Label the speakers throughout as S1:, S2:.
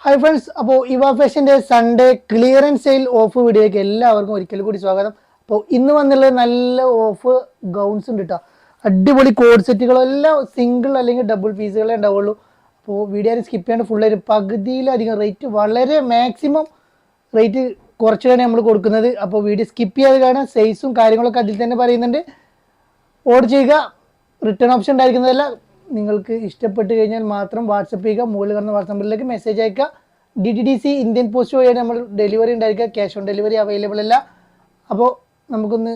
S1: Hi friends, അപ്പോൾ ഇവ ഫാഷൻ്റെ Sunday clearance sale of വീഡിയോയ്ക്ക് എല്ലാവർക്കും ഒരിക്കൽ കൂടി സ്വാഗതം. അപ്പോൾ ഇന്ന് വന്നുള്ള നല്ല ഓഫ് ഗൗൺസ് ഉണ്ട് കേട്ടോ. അടിപൊളി കോഡ് സെറ്റുകളെല്ലാം സിംഗിൾ അല്ലെങ്കിൽ ഡബിൾ പീസുകളേ ഉണ്ടാവുള്ളൂ. അപ്പോൾ വീഡിയോ സ്കിപ്പ് ചെയ്യാണ്ട് ഫുള്ളായിട്ട് പകുതിയിലധികം റേറ്റ്, വളരെ മാക്സിമം റേറ്റ് കുറച്ചാണ് നമ്മൾ കൊടുക്കുന്നത്. അപ്പോൾ വീഡിയോ സ്കിപ്പ് ചെയ്യാതെ കാണാൻ, സൈസും കാര്യങ്ങളൊക്കെ അതിൽ തന്നെ പറയുന്നുണ്ട്. ഓർഡർ ചെയ്യുക, റിട്ടേൺ ഓപ്ഷൻ ഉണ്ടായിരിക്കുന്നതല്ല. നിങ്ങൾക്ക് ഇഷ്ടപ്പെട്ട് കഴിഞ്ഞാൽ മാത്രം വാട്സപ്പ് ചെയ്യുക. മുകളിൽ കാണുന്ന വാട്സപ്പ് നമ്പറിലേക്ക് മെസ്സേജ് അയക്കുക. DTDC ഇന്ത്യൻ പോസ്റ്റ് വഴിയാണ് നമ്മൾ ഡെലിവറി ഉണ്ടായിരിക്കുക. ക്യാഷ് ഓൺ ഡെലിവറി അവൈലബിൾ അല്ല. അപ്പോൾ നമുക്കൊന്ന്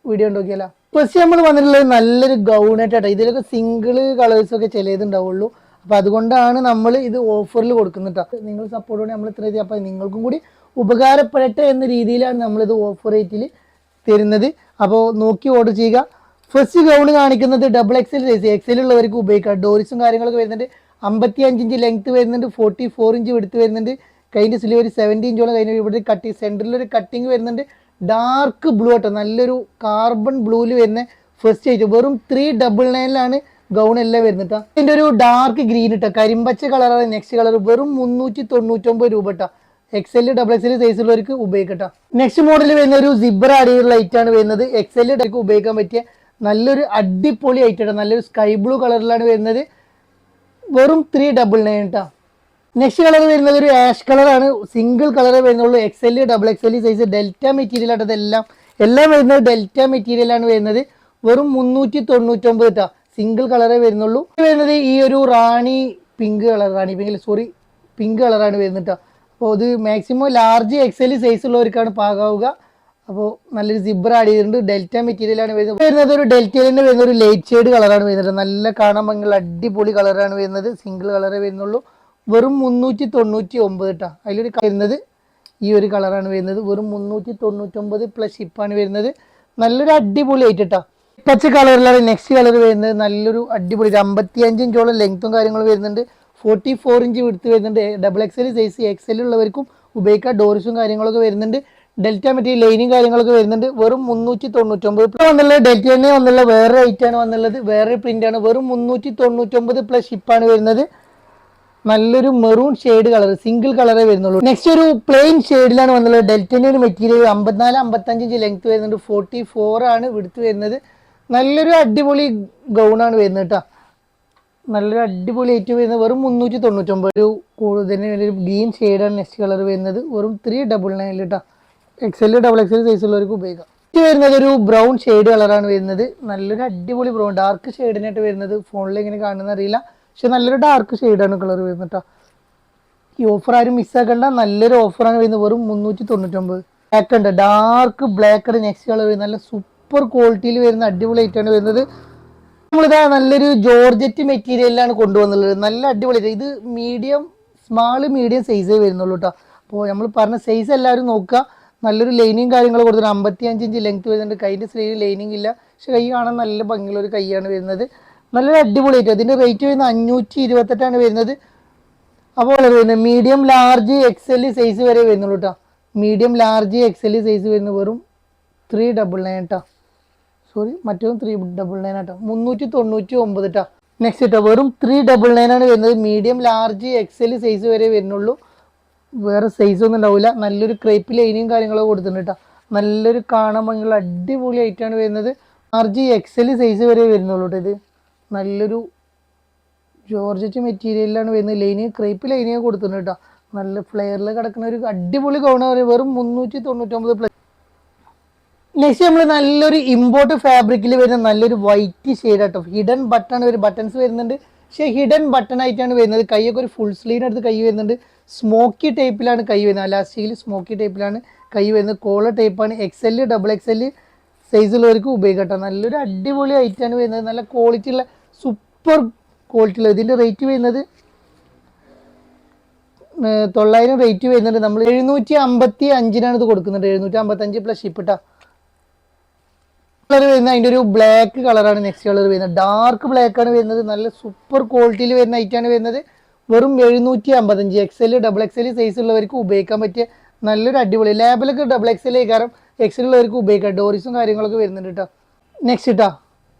S1: വീഡിയോ നോക്കിയാലോ. ഫസ്റ്റ് നമ്മൾ വന്നിട്ടുള്ളത് നല്ലൊരു ഗൗണായിട്ടാണ്. ഇതിലൊക്കെ സിംഗിൾ കളേഴ്സൊക്കെ ചിലതുണ്ടാവുള്ളൂ. അപ്പോൾ അതുകൊണ്ടാണ് നമ്മൾ ഇത് ഓഫറിൽ കൊടുക്കുന്നത് കേട്ടോ. നിങ്ങൾ സപ്പോർട്ടോടെ നമ്മൾ ഇത്ര ചെയ്ത്, അപ്പോൾ നിങ്ങൾക്കും കൂടി ഉപകാരപ്പെടട്ടെ എന്ന രീതിയിലാണ് നമ്മളിത് ഓഫർ റേറ്റിൽ തരുന്നത്. അപ്പോൾ നോക്കി ഓർഡർ ചെയ്യുക. ഫസ്റ്റ് ഗൗൺ കാണിക്കുന്നത് ഡബിൾ XL സൈസ്, XL ഉള്ളവർക്ക് ഉപയോഗിക്കാം. ഡോറിസും കാര്യങ്ങളൊക്കെ വരുന്നുണ്ട്. 55 ഇഞ്ച് ലെങ്ത് വരുന്നുണ്ട്, 44 ഇഞ്ച് എടുത്ത് വരുന്നുണ്ട്. കൈൻ്റെ സ്ലീവ് ഒരു 70 ഇഞ്ചോളം കഴിഞ്ഞ ഇവിടെ കട്ടിങ്, സെൻറ്ററിലൊരു കട്ടിങ് വരുന്നുണ്ട്. ഡാർക്ക് ബ്ലൂ ആട്ടോ, നല്ലൊരു കാർബൺ ബ്ലൂവിൽ വരുന്ന ഫസ്റ്റ് ഐറ്റം. വെറും 399 ഗൗൺ എല്ലാം വരുന്നത് കേട്ടോ. ഇതിൻ്റെ ഒരു ഡാർക്ക് ഗ്രീൻ ഇട്ടോ, കരിമ്പച്ച കളറാണ് നെക്സ്റ്റ് കളർ. വെറും 399 രൂപ കേട്ടോ. XL ഡബിൾ XL സൈസുള്ളവർക്ക് ഉപയോഗിക്കട്ടോ. നെക്സ്റ്റ് മോഡൽ വരുന്ന ഒരു സിബർ ആടിയുള്ള ലൈറ്റാണ് വരുന്നത്. XL ഉപയോഗിക്കാൻ പറ്റിയ നല്ലൊരു അടിപൊളി ഐറ്റം, നല്ലൊരു സ്കൈ ബ്ലൂ കളറിലാണ് വരുന്നത്. വെറും 399 കേട്ടോ. നെക്സ്റ്റ് കളർ വരുന്നത് ഒരു ആഷ് കളറാണ്, സിംഗിൾ കളറേ വരുന്നുള്ളൂ. XL double XL size, delta material ആട്ടോ. എല്ലാം വരുന്നത് ഡെൽറ്റ മെറ്റീരിയലാണ് വരുന്നത്. വെറും 399 കേട്ടോ. സിംഗിൾ കളറേ വരുന്നുള്ളൂ. വരുന്നത് ഈ ഒരു പിങ്ക് കളറാണ് വരുന്നത് കേട്ടോ. അപ്പോൾ ഇത് മാക്സിമം ലാർജ് XL സൈസ് ഉള്ളവർക്കാണ് പാകാവുക. അപ്പോൾ നല്ലൊരു സിബ്ബർ ആഡ് ചെയ്തിട്ടുണ്ട്. ഡെൽറ്റ മെറ്റീരിയലാണ് വരുന്നത്. ഒരു ഡെൽറ്റയിൽ തന്നെ വരുന്ന ഒരു ലൈറ്റ് ഷെയ്ഡ് കളറാണ് വരുന്നത്. നല്ല കാണാൻ ഭംഗിയുള്ള അടിപൊളി കളറാണ് വരുന്നത്. സിംഗിൾ കളറേ വരുന്നുള്ളൂ. വെറും 399 കേട്ടോ. അതിലൊരു വരുന്നത് ഈ ഒരു കളറാണ് വരുന്നത്. വെറും 399 പ്ലസ് ഷിപ്പാണ് വരുന്നത്. നല്ലൊരു അടിപൊളി ആയിട്ട് കേട്ടോ. പച്ച കളറിലാണ് നെക്സ്റ്റ് കളർ വരുന്നത്. നല്ലൊരു അടിപൊളി 55 ഇഞ്ചോളം ലെങ്ത്തും കാര്യങ്ങളും വരുന്നുണ്ട്. 44 ഇഞ്ച് വിടുത്ത് വരുന്നുണ്ട്. ഡബിൾ XL സൈസ്, XL ഉള്ളവർക്കും ഉപയോഗിക്കാം. ഡോറിസും കാര്യങ്ങളൊക്കെ വരുന്നുണ്ട്. ഡെൽറ്റ മെറ്റീരിയൽ ലൈനും കാര്യങ്ങളൊക്കെ വരുന്നുണ്ട്. വെറും 399. ഇപ്പോൾ വന്നുള്ളത് ഡെൽറ്റ തന്നെ വന്നുള്ള വേറെ റേറ്റാണ് വന്നുള്ളത്, വേറെ പ്രിന്റാണ്. വെറും 399 പ്ലസ് ഷിപ്പാണ് വരുന്നത്. നല്ലൊരു മെറൂൺ ഷെയ്ഡ് കളർ, സിംഗിൾ കളറേ വരുന്നുള്ളൂ. നെക്സ്റ്റ് ഒരു പ്ലെയിൻ ഷെയ്ഡിലാണ് വന്നുള്ളത്. ഡെൽറ്റൻ്റെ ഒരു മെറ്റീരിയൽ 54-55 ഇഞ്ച് ലെങ്ത് വരുന്നുണ്ട്. 44 വിടുത്ത് വരുന്നത്. നല്ലൊരു അടിപൊളി ഗൗണാണ് വരുന്നത് കേട്ടോ. നല്ലൊരു അടിപൊളി ഐറ്റം വരുന്നത്. വെറും 399. ഒരു കൂടുതൽ ഒരു ഗ്രീൻ ഷെയ്ഡാണ് നെക്സ്റ്റ് കളർ വരുന്നത്. വെറും 399 കേട്ടോ. XL ഡബിൾ XL സൈസുള്ളവർക്ക് ഉപയോഗിക്കാം. ഇത് വരുന്നത് ഒരു ബ്രൗൺ ഷെയ്ഡ് കളറാണ് വരുന്നത്. നല്ലൊരു അടിപൊളി ബ്രൗൺ, ഡാർക്ക് ഷെയ്ഡിനായിട്ട് വരുന്നത്. ഫോണിൽ എങ്ങനെ കാണുന്ന അറിയില്ല, പക്ഷെ നല്ലൊരു ഡാർക്ക് ഷെയ്ഡാണ് കളർ വരുന്നത് കേട്ടോ. ഈ ഓഫർ ആരും മിസ്സാക്കണ്ട, നല്ലൊരു ഓഫറാണ് വരുന്നത്. വെറും 399. ബ്ലാക്ക് ഉണ്ട്, ഡാർക്ക് ബ്ലാക്ക് ആണ് നെക്സ്റ്റ് കളർ വരുന്നത്. നല്ല സൂപ്പർ ക്വാളിറ്റിയിൽ വരുന്ന അടിപൊളി ഐറ്റാണ് വരുന്നത്. നമ്മളിതാ നല്ലൊരു ജോർജറ്റ് മെറ്റീരിയലിലാണ് കൊണ്ടുവന്നുള്ളത്. നല്ല അടിപൊളി. ഇത് മീഡിയം സൈസേ വരുന്നുള്ളൂ കേട്ടോ. അപ്പോൾ നമ്മൾ പറഞ്ഞ സൈസ് എല്ലാവരും നോക്കുക. നല്ലൊരു ലൈനിങ് കാര്യങ്ങൾ കൊടുത്തിട്ട് 55 ഇഞ്ച് ലെങ്ത് വരുന്നുണ്ട്. കൈൻ്റെ സ്ലീവ് ലൈനിങ് ഇല്ല, പക്ഷെ കൈ കാണാൻ നല്ല ഭംഗിയുള്ള ഒരു കൈയാണ് വരുന്നത്. നല്ലൊരു അടിപൊളി ആയിട്ട്. അതിൻ്റെ റേറ്റ് വരുന്നത് 528 വരുന്നത്. അപ്പോൾ വരുന്നത് മീഡിയം ലാർജ് XL സൈസ് വരെ വരുന്നുള്ളൂ കേട്ടോ. മീഡിയം ലാർജ് XL സൈസ് വരുന്നത് വെറും 399 കേട്ടോ. മറ്റൊന്നും 399 കേട്ടോ. 399 കേട്ടോ. നെക്സ്റ്റ് കേട്ടോ, വെറും 399 വരുന്നത്. മീഡിയം ലാർജ് XL സൈസ് വരെ വരുന്നുള്ളൂ, വേറെ സൈസ് ഒന്നും ഉണ്ടാവില്ല. നല്ലൊരു ക്രേപ്പ് ലൈനിയും കാര്യങ്ങളൊക്കെ കൊടുത്തിട്ടുണ്ട് കേട്ടോ. നല്ലൊരു കാണാൻ ഭംഗിയുള്ള അടിപൊളി ആയിട്ടാണ് വരുന്നത്. ലാർജ് XL സൈസ് വരെ വരുന്നുള്ളൂ കേട്ടോ. ഇത് നല്ലൊരു ജോർജറ്റ് മെറ്റീരിയലിലാണ് വരുന്നത്. ലൈനിങ് ക്രേപ്പ് ലൈനിങ് കൊടുത്തിട്ടുണ്ട് കേട്ടോ. നല്ല ഫ്ലെയറിൽ കിടക്കുന്ന ഒരു അടിപൊളി ഗൗണാണ്. വെറും 399 പ്ലസ്. നെക്സ്റ്റ് നമ്മൾ നല്ലൊരു ഇമ്പോർട്ട് ഫാബ്രിക്കിൽ വരുന്ന നല്ലൊരു വൈറ്റ് ഷെയ്ഡ് ആട്ടോ. ഹിഡൻ ബട്ടൺസ് വരുന്നുണ്ട്, പക്ഷേ ഹിഡൻ ബട്ടൺ ആയിട്ടാണ് വരുന്നത്. കൈയൊക്കെ ഒരു ഫുൾ സ്ലീവിനടുത്ത് കൈ വരുന്നുണ്ട്. സ്മോക്കി ടൈപ്പിലാണ് കൈ വരുന്നത്. അലാസ്റ്റിക്കിൽ സ്മോക്കി ടൈപ്പിലാണ് കൈ വരുന്നത്. കോളർ ടൈപ്പാണ്. XL ഡബിൾ XL സൈസുള്ളവർക്ക് ഉപയോഗിക്കട്ടോ. നല്ലൊരു അടിപൊളി ഐറ്റാണ് വരുന്നത്. നല്ല ക്വാളിറ്റി ഉള്ള സൂപ്പർ ക്വാളിറ്റി ഉള്ള. ഇതിൻ്റെ റേറ്റ് വരുന്നത് 900 റേറ്റ് വരുന്നുണ്ട്. നമ്മൾ 755 ഇത് കൊടുക്കുന്നുണ്ട്. 755 പ്ലസ് ഷിപ്പ് കേട്ടോ. കളർ വരുന്നത് അതിൻ്റെ ഒരു ബ്ലാക്ക് കളറാണ് നെക്സ്റ്റ് കളർ വരുന്നത്. ഡാർക്ക് ബ്ലാക്ക് ആണ് വരുന്നത്. നല്ല സൂപ്പർ ക്വാളിറ്റിയിൽ വരുന്ന ഐറ്റാണ് വരുന്നത്. വെറും 755. XL ഡബിൾ XL സൈസ് ഉള്ളവർക്ക് ഉപയോഗിക്കാൻ പറ്റിയ നല്ലൊരു അടിപൊളി. ലാബിലൊക്കെ ഡബിൾ XL കാരണം XL ഉള്ളവർക്ക് ഉപയോഗിക്കാം. ഡോറിസും കാര്യങ്ങളൊക്കെ വരുന്നുണ്ട് കേട്ടോ. നെക്സ്റ്റ് കേട്ടോ,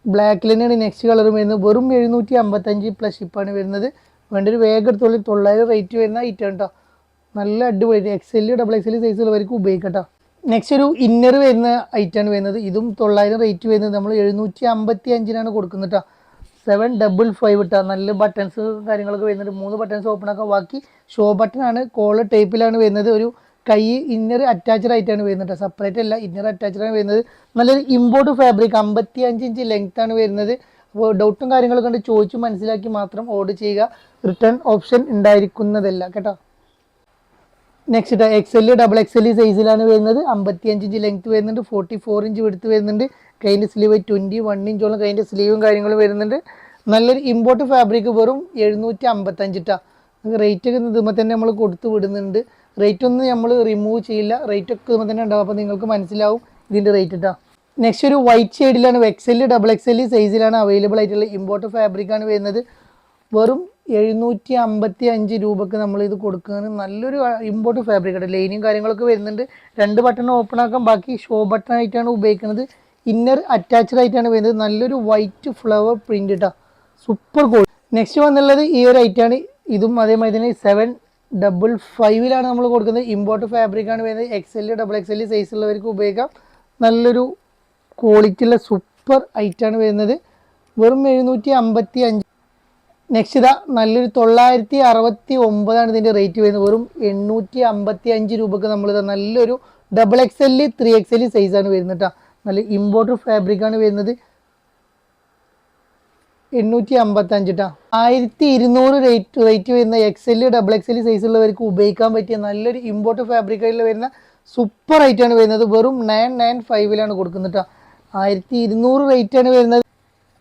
S1: ബ്ലാക്കിൽ തന്നെയാണ് നെക്സ്റ്റ് കളർ വരുന്നത്. വെറും 755 പ്ലസ് ഷിപ്പാണ് വരുന്നത്. വേണ്ട ഒരു വേഗം എടുത്തോളി. 900 റേറ്റ് വരുന്ന ഐറ്റം കേട്ടോ. നല്ല അടിപൊളി XL XXL സൈസുള്ളവർക്ക് ഉപയോഗിക്കട്ടോ. നെക്സ്റ്റ് ഒരു ഇന്നർ വരുന്ന ഐറ്റാണ് വരുന്നത്. ഇതും 900 റേറ്റ് വരുന്നത്. നമ്മൾ 755 കൊടുക്കുന്നത് കേട്ടോ. 755 ഇട്ടാ നല്ല ബട്ടൺസ് കാര്യങ്ങളൊക്കെ വരുന്നുണ്ട്. 3 ബട്ടൺസ് ഓപ്പൺ ആക്കാൻ, ബാക്കി ഷോ ബട്ടൺ ആണ്. കോളർ ടൈപ്പിലാണ് വരുന്നത്. ഒരു കൈ ഇന്നർ അറ്റാച്ച്ഡ് ആയിട്ടാണ് വരുന്നത്, സെപ്പറേറ്റ് അല്ല, ഇന്നർ അറ്റാച്ച്ഡ് ആണ് വരുന്നത്. നല്ലൊരു ഇമ്പോർട്ട് ഫാബ്രിക്, 55 ഇഞ്ച് ലെങ്ത് ആണ് വരുന്നത്. അപ്പോൾ ഡൗട്ടും കാര്യങ്ങളൊക്കെ ഉണ്ട്, ചോദിച്ച് മനസ്സിലാക്കി മാത്രം ഓർഡർ ചെയ്യുക. റിട്ടേൺ ഓപ്ഷൻ ഉണ്ടായിരിക്കുന്നതല്ല കേട്ടോ. നെക്സ്റ്റ് XL XXL സൈസിലാണ് വരുന്നത്. 55 ഇഞ്ച് ലെങ്ത് വരുന്നുണ്ട്, 44 ഇഞ്ച് വെടുത്ത് വരുന്നുണ്ട്. കൈൻ്റെ സ്ലീവ് 21 ഇഞ്ചോളം കൈൻ്റെ സ്ലീവും കാര്യങ്ങളും വരുന്നുണ്ട്. നല്ലൊരു ഇമ്പോർട്ട് ഫാബ്രിക്, വെറും 755 ഇട്ടാ. റേറ്റ് ഒക്കെ ഇതുമ്പോൾ തന്നെ നമ്മൾ കൊടുത്ത് വിടുന്നുണ്ട്. റേറ്റ് ഒന്നും നമ്മൾ റിമൂവ് ചെയ്യില്ല, റേറ്റ് ഒക്കെ ഇതുമ്പോൾ തന്നെ ഉണ്ടാവും. അപ്പോൾ നിങ്ങൾക്ക് മനസ്സിലാവും ഇതിൻ്റെ റേറ്റ് ഇട്ടാ. നെക്സ്റ്റ് ഒരു വൈറ്റ് ഷെയ്ഡിലാണ് XL XXL സൈസിലാണ് അവൈലബിൾ ആയിട്ടുള്ള ഇമ്പോർട്ട് ഫാബ്രിക്കാണ് വരുന്നത്. വെറും 755 രൂപക്ക് നമ്മൾ ഇത് കൊടുക്കുകയാണ്. നല്ലൊരു ഇമ്പോർട്ട് ഫാബ്രിക് ആണ്. ലൈനിങ് കാര്യങ്ങളൊക്കെ വരുന്നുണ്ട്. 2 ബട്ടൺ ഓപ്പൺ ആക്കാൻ, ബാക്കി ഷോ ബട്ടൺ ആയിട്ടാണ് ഉപയോഗിക്കുന്നത്. ഇന്നർ അറ്റാച്ച്ഡ് ആയിട്ടാണ് വരുന്നത്. നല്ലൊരു വൈറ്റ് ഫ്ലവർ പ്രിന്റ് ഇട്ടാ, സൂപ്പർ കോൾ. നെക്സ്റ്റ് വന്നുള്ളത് ഈ ഒരു ഐറ്റാണ്. ഇതും അതേമാതിരി തന്നെ 755 നമ്മൾ കൊടുക്കുന്നത്. ഇമ്പോർട്ട് ഫാബ്രിക് ആണ് വരുന്നത്. XL XXL സൈസുള്ളവർക്ക് ഉപയോഗിക്കാം. നല്ലൊരു ക്വാളിറ്റി ഉള്ള സൂപ്പർ ഐറ്റാണ് വരുന്നത്. വെറും 755. നെക്സ്റ്റ് ഇതാ നല്ലൊരു 969 ഇതിൻ്റെ റേറ്റ് വരുന്നത്. വെറും 855 രൂപക്ക് നമ്മളിത് നല്ലൊരു XXL 3XL സൈസാണ് വരുന്നത് കേട്ടോ. നല്ല ഇമ്പോർട്ടർ ഫാബ്രിക്കാണ് വരുന്നത്. 855 കേട്ടോ. 1200 റേറ്റ് വരുന്ന XL XXL സൈസുള്ളവർക്ക് ഉപയോഗിക്കാൻ പറ്റിയ നല്ലൊരു ഇമ്പോർട്ടർ ഫാബ്രിക്കിൽ വരുന്ന സൂപ്പർ ഐറ്റാണ് വരുന്നത്. വെറും 995 കൊടുക്കുന്നത് കേട്ടോ. 1200 റേറ്റ് ആണ് വരുന്നത്.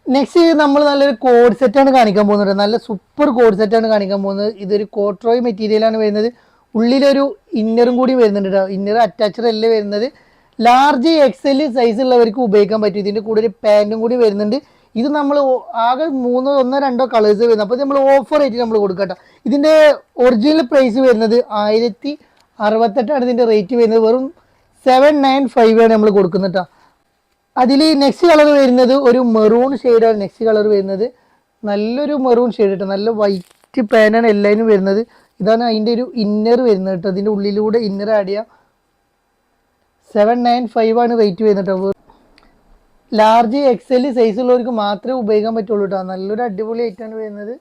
S1: നെക്സ്റ്റ് നമ്മൾ നല്ലൊരു കോഡ് സെറ്റാണ് കാണിക്കാൻ പോകുന്നത്. നല്ല സൂപ്പർ കോഡ് സെറ്റാണ് കാണിക്കാൻ പോകുന്നത്. ഇതൊരു കോട്രോയ് മെറ്റീരിയലാണ് വരുന്നത്. ഉള്ളിലൊരു ഇന്നറും കൂടി വരുന്നുണ്ട് കേട്ടോ. ഇന്നർ അറ്റാച്ചഡ് അല്ലേ വരുന്നത്. ലാർജ് XL സൈസ് ഉള്ളവർക്ക് ഉപയോഗിക്കാൻ പറ്റും. ഇതിൻ്റെ കൂടെ ഒരു പാൻറ്റും കൂടി വരുന്നുണ്ട്. ഇത് നമ്മൾ ആകെ 1 2 കളേഴ്സ് വരുന്നത്. അപ്പോൾ നമ്മൾ ഓഫർ ആയിട്ട് നമ്മൾ കൊടുക്കാം കേട്ടോ. ഇതിൻ്റെ ഒറിജിനൽ പ്രൈസ് വരുന്നത് 1068 ഇതിൻ്റെ റേറ്റ് വരുന്നത്. വെറും 795 നമ്മൾ കൊടുക്കുന്നത് കേട്ടോ. അതിൽ നെക്സ്റ്റ് കളർ വരുന്നത് ഒരു മെറൂൺ ഷെയ്ഡാണ്. നെക്സ്റ്റ് കളർ വരുന്നത് നല്ലൊരു മെറൂൺ ഷെയ്ഡ് കേട്ടോ. നല്ല വൈറ്റ് പാനാണ് എല്ലാവരും വരുന്നത്. ഇതാണ് അതിൻ്റെ ഒരു ഇന്നർ വരുന്നത് കേട്ടോ. അതിൻ്റെ ഉള്ളിലൂടെ ഇന്നർ ആഡ് ചെയ്യാം. 795 റേറ്റ് വരുന്നത് കേട്ടോ. ലാർജ് XL സൈസ് ഉള്ളവർക്ക് മാത്രമേ ഉപയോഗിക്കാൻ പറ്റുള്ളൂ കേട്ടോ. നല്ലൊരു അടിപൊളി ആയിട്ടാണ് വരുന്നത്.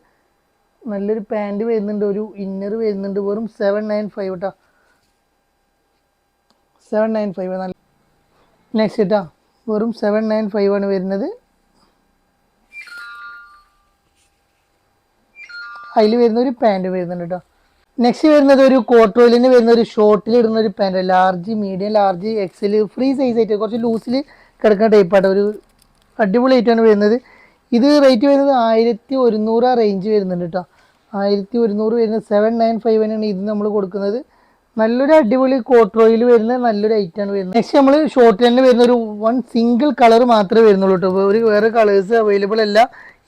S1: നല്ലൊരു പാൻറ് വരുന്നുണ്ട്, ഒരു ഇന്നർ വരുന്നുണ്ട്. വെറും 795 കേട്ടോ. 795 നല്ല. നെക്സ്റ്റ് കേട്ടോ വെറും 795 വരുന്നത്. അതിൽ വരുന്ന ഒരു പാൻറ് വരുന്നുണ്ട് കേട്ടോ. നെക്സ്റ്റ് വരുന്നത് ഒരു കോട്ടോയിലിന് വരുന്ന ഒരു ഷോർട്ടിൽ ഇടുന്ന ഒരു pant. Large, medium, large, XL free size ആയിട്ട് കുറച്ച് ലൂസിൽ കിടക്കുന്ന ടൈപ്പായിട്ട് ഒരു അടിപൊളി ആയിട്ടാണ് വരുന്നത്. ഇത് റേറ്റ് വരുന്നത് 1100 റേഞ്ച് വരുന്നുണ്ട് കേട്ടോ. 1100 വരുന്നത്. 795 ഇത് നമ്മൾ കൊടുക്കുന്നത്. നല്ലൊരു അടിപൊളി കോട്രോയിൽ വരുന്ന നല്ലൊരു ഐറ്റാണ് വരുന്നത്. നെക്സ്റ്റ് നമ്മൾ ഷോർട്ട് തന്നെ വരുന്ന ഒരു സിംഗിൾ കളർ മാത്രമേ വരുന്നുള്ളൂ കേട്ടോ. ഒരു വേറെ കളേഴ്സ് അവൈലബിൾ അല്ല.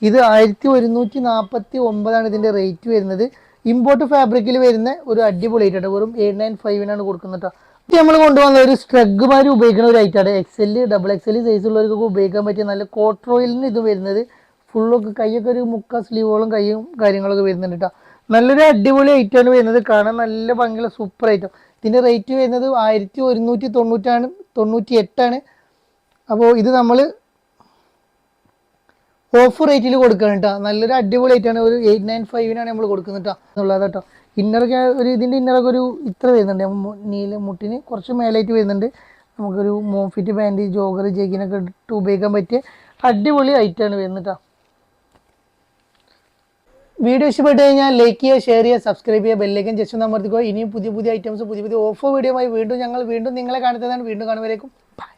S1: ഇത് 1199 ഇതിൻ്റെ റേറ്റ് വരുന്നത്. ഇമ്പോർട്ട് ഫാബ്രിക്കിൽ വരുന്ന ഒരു അടിപൊളി ഐറ്റാണ്. വെറും 895 കൊടുക്കുന്നത് കേട്ടോ. നമ്മൾ കൊണ്ടുവന്ന ഒരു സ്ട്രഗ്മാർ ഉപയോഗിക്കുന്ന ഒരു ഐറ്റാണ്. XL XXL സൈസ് ഉള്ളവർക്കൊക്കെ ഉപയോഗിക്കാൻ പറ്റിയ നല്ല കോട്രോയിലിന് ഇത് വരുന്നത്. ഫുള്ളൊക്കെ കൈയൊക്കെ ഒരു മുക്കാൽ സ്ലീവോളം കൈയും കാര്യങ്ങളൊക്കെ വരുന്നുണ്ട് കേട്ടോ. നല്ലൊരു അടിപൊളി ഐറ്റാണ് വരുന്നത്. കാണാൻ നല്ല ഭംഗിയുള്ള സൂപ്പർ ഐറ്റം. ഇതിൻ്റെ റേറ്റ് വരുന്നത് 1198. അപ്പോൾ ഇത് നമ്മൾ ഓഫർ റേറ്റിൽ കൊടുക്കണം കേട്ടോ. നല്ലൊരു അടിപൊളി ആയിട്ടാണ്. ഒരു 895 നമ്മൾ കൊടുക്കുന്നത് കേട്ടോ എന്നുള്ളത് കേട്ടോ. ഇന്നറൊക്കെ ഒരു ഇതിൻ്റെ ഇന്നറൊക്കെ ഒരു ഇത്ര വരുന്നുണ്ട്. നീല മുട്ടിന് കുറച്ച് മേലായിട്ട് വരുന്നുണ്ട്. നമുക്കൊരു മോംഫിറ്റ് പാൻറ്, ജോഗർ, ജെഗിനൊക്കെ ഇട്ട് ഉപയോഗിക്കാൻ പറ്റിയ അടിപൊളി ഐറ്റാണ് വരുന്നത് കേട്ടോ. വീഡിയോ ഇഷ്ടപ്പെട്ട് കഴിഞ്ഞാൽ ലൈക്ക് ചെയ്യുക, ഷെയർ ചെയ്യുക, സബ്സ്ക്രൈബ് ചെയ്യുക, ബെല്ലൈക്കൻ ജസ്റ്റ് ഒന്ന് അമർത്തിക്കുക. ഇനിയും പുതിയ ഐറ്റംസ്, പുതിയ ഓഫർ വീഡിയോ ആയി വീണ്ടും നിങ്ങളെ കാണുന്നതാണ്. വീണ്ടും കാണുവരേക്കും ബൈ.